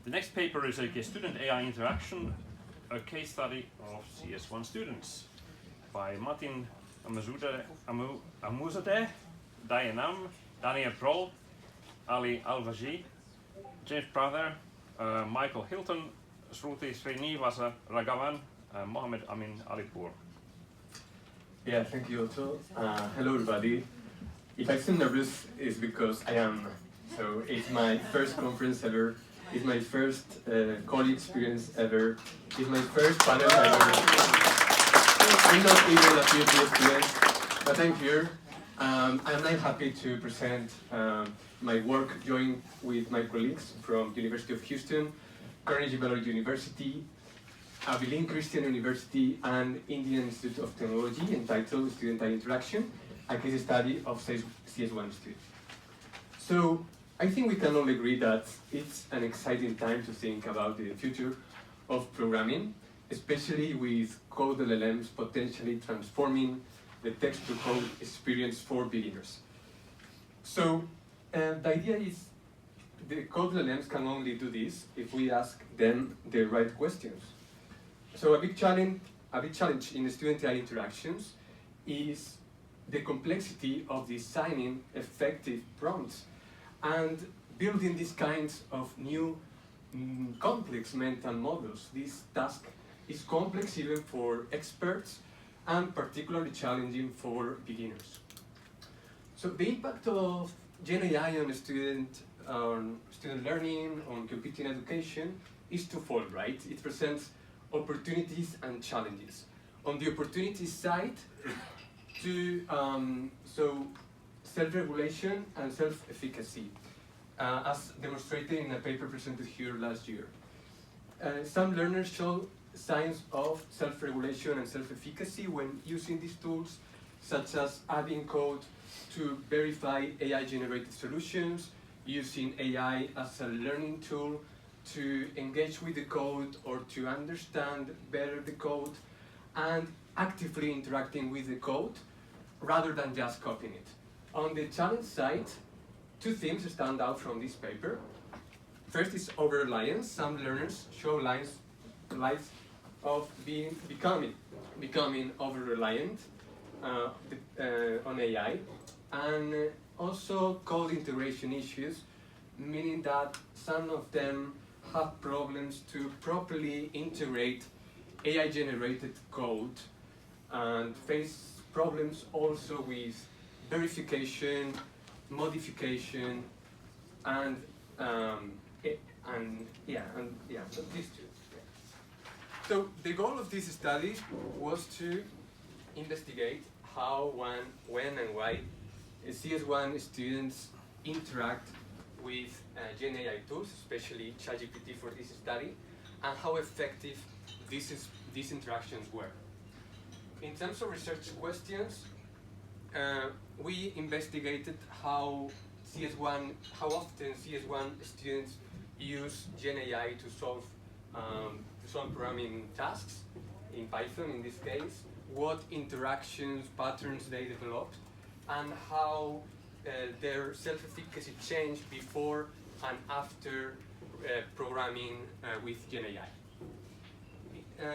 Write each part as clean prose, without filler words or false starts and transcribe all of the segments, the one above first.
The next paper is a student AI interaction, a case study of CS1 students by Matin, Amoozadeh, Daye, Daniel Prol, Alfageeh, James Prather, Michael Hilton, Sruti, Srinivasa, Ragavan, Mohammed Amin, Alipour. Yeah, thank you, Otto. Hello, everybody. If I seem nervous, it's because I am. So it's my first conference ever. It's my first Koli experience ever. It's my first panel ever. I'm not even a PhD student, but I'm here. I'm now happy to present my work joined with my colleagues from University of Houston, Carnegie Mellon University, Abilene Christian University, and Indian Institute of Technology, entitled Student AI Interaction, a case study of CS1 students. So I think we can all agree that it's an exciting time to think about the future of programming, especially with code LLMs potentially transforming the text-to-code experience for beginners. So the idea is the code LLMs can only do this if we ask them the right questions. So a big challenge in the student AI interactions is the complexity of designing effective prompts and building these kinds of new complex mental models. This task is complex even for experts and particularly challenging for beginners. So the impact of Gen AI on student learning, on computing education is twofold, right? It presents opportunities and challenges. On the opportunities side, so self-regulation and self-efficacy, as demonstrated in a paper presented here last year. Some learners show signs of self-regulation and self-efficacy when using these tools, such as adding code to verify AI-generated solutions, using AI as a learning tool to engage with the code or to understand better the code, and actively interacting with the code rather than just copying it. On the challenge side, two themes stand out from this paper. First is over-reliance. Some learners show lines of becoming over-reliant on AI, and also code integration issues, meaning that some of them have problems to properly integrate AI-generated code and face problems also with verification, modification, and so these two. So the goal of this study was to investigate how, when, and why CS1 students interact with Gen AI tools, especially ChatGPT for this study, and how effective these interactions were. In terms of research questions, we investigated how often CS1 students use Gen AI to solve programming tasks, in Python in this case, what interactions, patterns they developed, and how their self-efficacy changed before and after programming with Gen AI.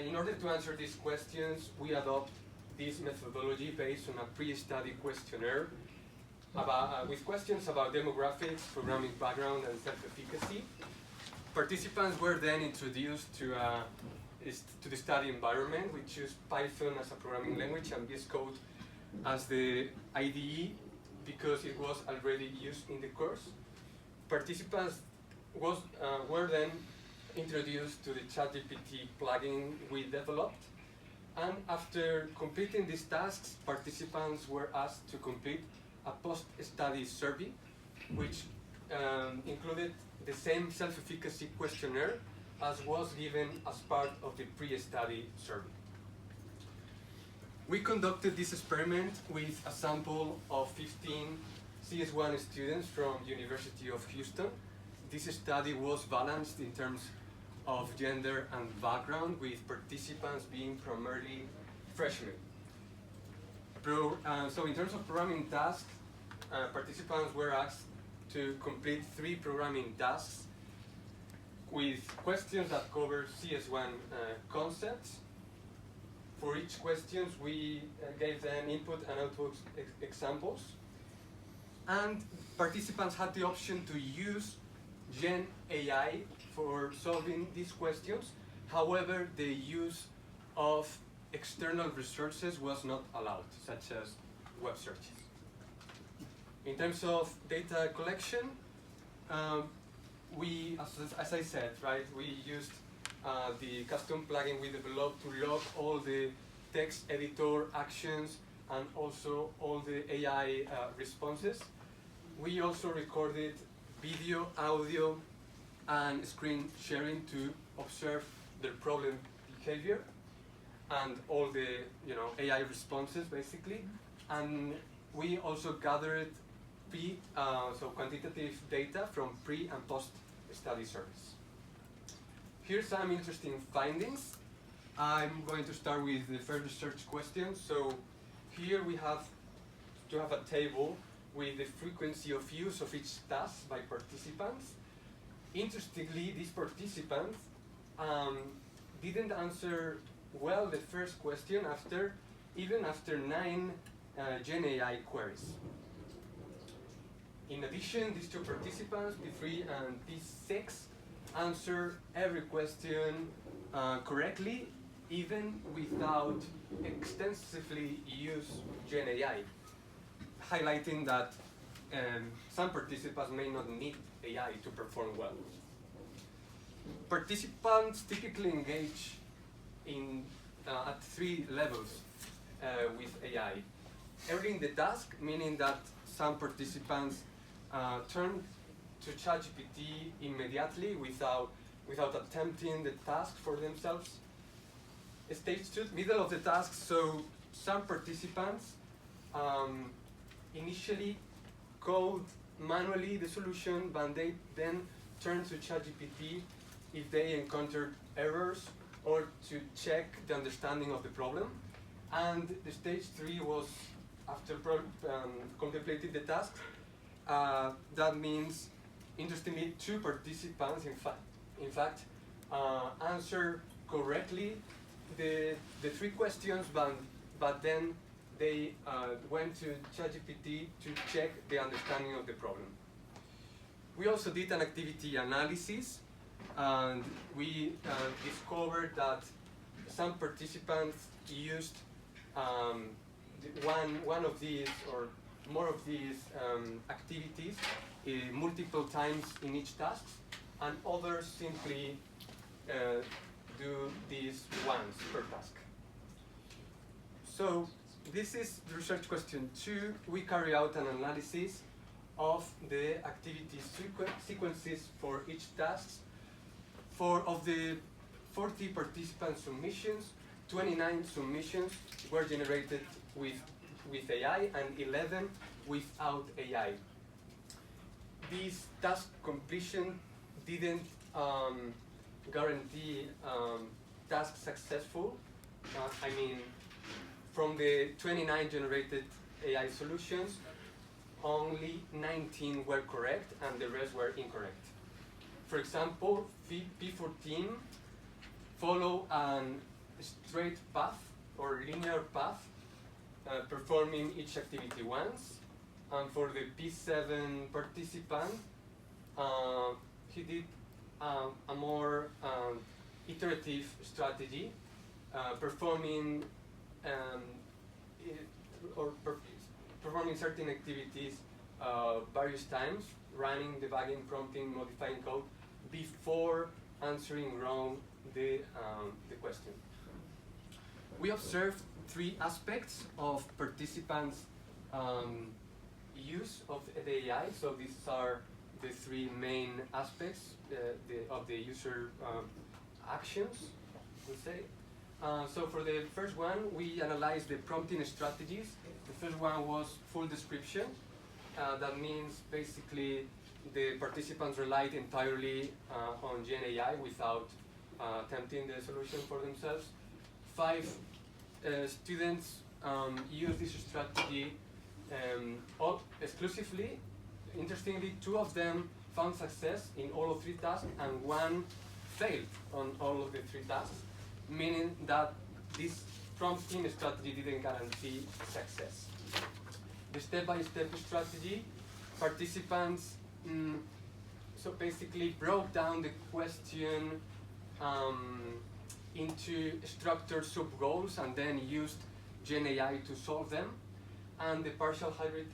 In order to answer these questions, we adopt this methodology based on a pre-study questionnaire with questions about demographics, programming background, and self-efficacy. Participants were then introduced to the study environment. We choose Python as a programming language and VS Code as the IDE because it was already used in the course. Participants were then introduced to the ChatGPT plugin we developed, and after completing these tasks, participants were asked to complete a post-study survey, which included the same self-efficacy questionnaire as was given as part of the pre-study survey. We conducted this experiment with a sample of 15 CS1 students from University of Houston. This study was balanced in terms of gender and background, with participants being primarily freshmen. So in terms of programming tasks, participants were asked to complete 3 programming tasks with questions that cover CS1 concepts. For each question, we gave them input and output examples. And participants had the option to use Gen AI for solving these questions. However, the use of external resources was not allowed, such as web searches. In terms of data collection, we, as I said, right, we used the custom plugin we developed to log all the text editor actions and also all the AI responses. We also recorded video, audio, and screen sharing to observe the problem behavior and all the AI responses basically. And we also gathered so quantitative data from pre and post study surveys. Here's some interesting findings. I'm going to start with the first research question. So here we have to have a table with the frequency of use of each task by participants. Interestingly, these participants didn't answer well the first question even after 9 Gen AI queries. In addition, these two participants, P3 and P6, answer every question correctly, even without extensively use Gen AI, highlighting that some participants may not need AI to perform well. Participants typically engage at 3 levels with AI. Early in the task, meaning that some participants turn to ChatGPT immediately without attempting the task for themselves. Stage 2, middle of the task, so some participants initially code manually the solution, but they then turn to ChatGPT if they encountered errors or to check the understanding of the problem. And the stage 3 was after contemplating the task. That means, interestingly, 2 participants, in fact, answer correctly the 3 questions, but then they went to ChatGPT to check the understanding of the problem. We also did an activity analysis, and we discovered that some participants used one of these or more of these activities multiple times in each task, and others simply do this once per task. So this is the research question 2. We carry out an analysis of the activity sequences for each task. Of the 40 participant submissions, 29 submissions were generated with AI and 11 without AI. This task completion didn't guarantee task successful. I mean, from the 29 generated AI solutions, only 19 were correct and the rest were incorrect. For example, P14 follow a straight path or linear path, performing each activity once. And for the P7 participant, he did a more iterative strategy, performing certain activities various times, running, debugging, prompting, modifying code before answering wrong the question. We observed 3 aspects of participants' use of the AI. So these are the 3 main aspects of the user actions, we'll say. So for the first one, we analyzed the prompting strategies. The first one was full description. That means basically the participants relied entirely on Gen AI without attempting the solution for themselves. 5 students used this strategy exclusively. Interestingly, 2 of them found success in all of 3 tasks, and 1 failed on all of the 3 tasks, meaning that this prompting strategy didn't guarantee success. The step-by-step strategy, participants so basically broke down the question into structured sub-goals and then used GenAI to solve them. And the partial hybrid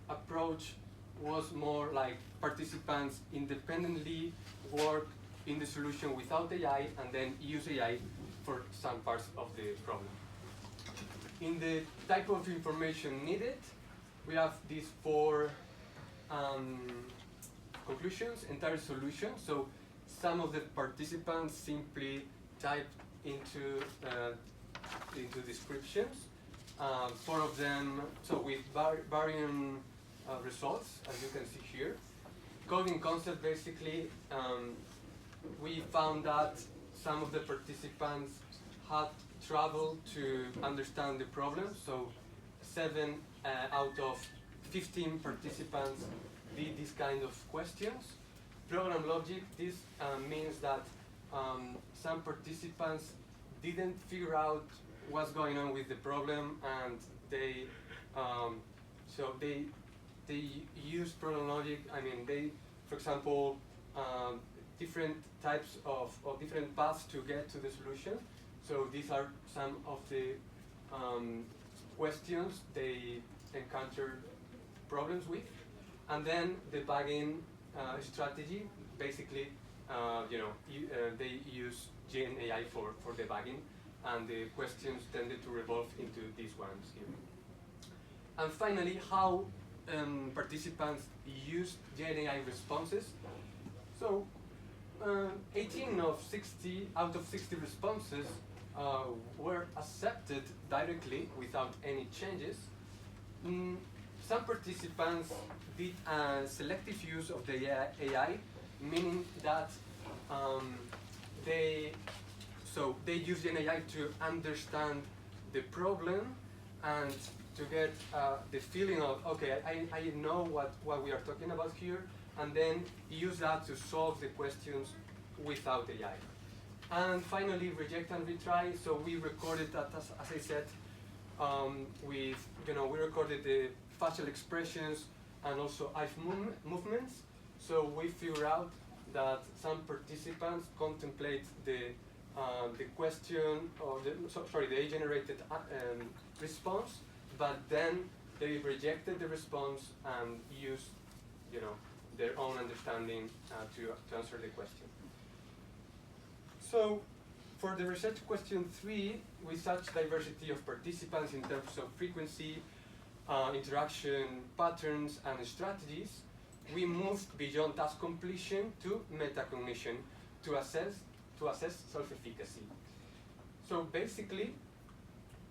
approach was more like participants independently work in the solution without AI and then use AI for some parts of the problem. In the type of information needed, we have these 4 conclusions, entire solution. So some of the participants simply typed into descriptions. 4 of them, so with varying results, as you can see here. Coding concept, basically, we found that some of the participants had trouble to understand the problem. So 7 out of 15 participants did this kind of questions. Program logic, this means that some participants didn't figure out what's going on with the problem, and they use program logic. I mean, they, for example, different types of different paths to get to the solution. So these are some of the questions they encountered problems with. And then debugging strategy, basically, they use GenAI for debugging, and the questions tended to revolve into these ones here. And finally, how participants use GenAI responses. So 18 of 60 out of 60 responses were accepted directly without any changes. Some participants did a selective use of the AI, meaning that they use GenAI to understand the problem and to get the feeling of, okay, I know what we are talking about here, and then use that to solve the questions without AI. And finally, reject and retry. So we recorded that, as I said, we recorded the facial expressions and also eye movements. So we figured out that some participants contemplate the question or the age-generated response, but then they rejected the response and used, their own understanding to answer the question. So, for the research question 3, with such diversity of participants in terms of frequency, interaction patterns, and strategies, we moved beyond task completion to metacognition to assess self-efficacy. So basically,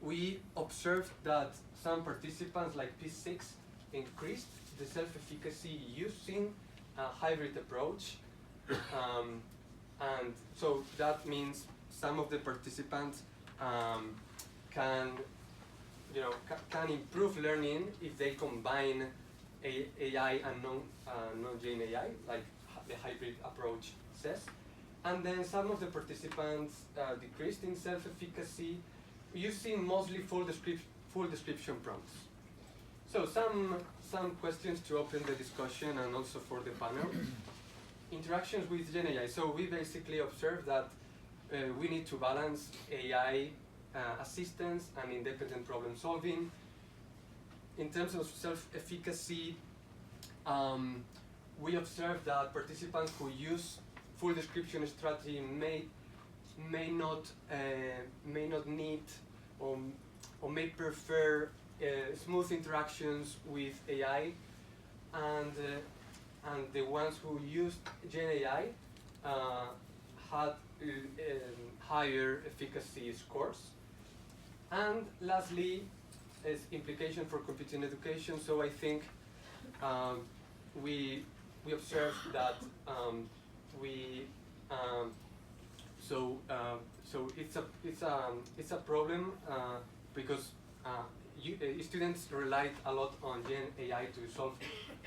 we observed that some participants, like P6, increased the self-efficacy using a hybrid approach. And so that means some of the participants can improve learning if they combine AI and non-Gen AI, like the hybrid approach says. And then some of the participants decreased in self-efficacy using mostly full description prompts. So some questions to open the discussion and also for the panel. Interactions with Gen AI. So we basically observed that we need to balance AI assistance and independent problem solving. In terms of self-efficacy, we observed that participants who use full description strategy may not need or may prefer smooth interactions with AI, and the ones who used Gen AI had higher efficacy scores. And lastly, is implication for computing education. So I think we observed that so it's a problem because students relied a lot on Gen AI to solve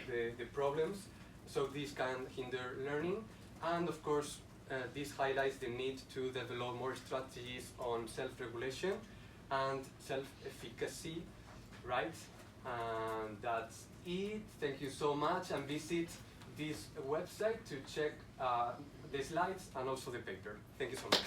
the problems. So this can hinder learning, and of course this highlights the need to develop more strategies on self-regulation and self-efficacy, right? And that's it. Thank you so much, and visit this website to check the slides and also the paper. Thank you so much.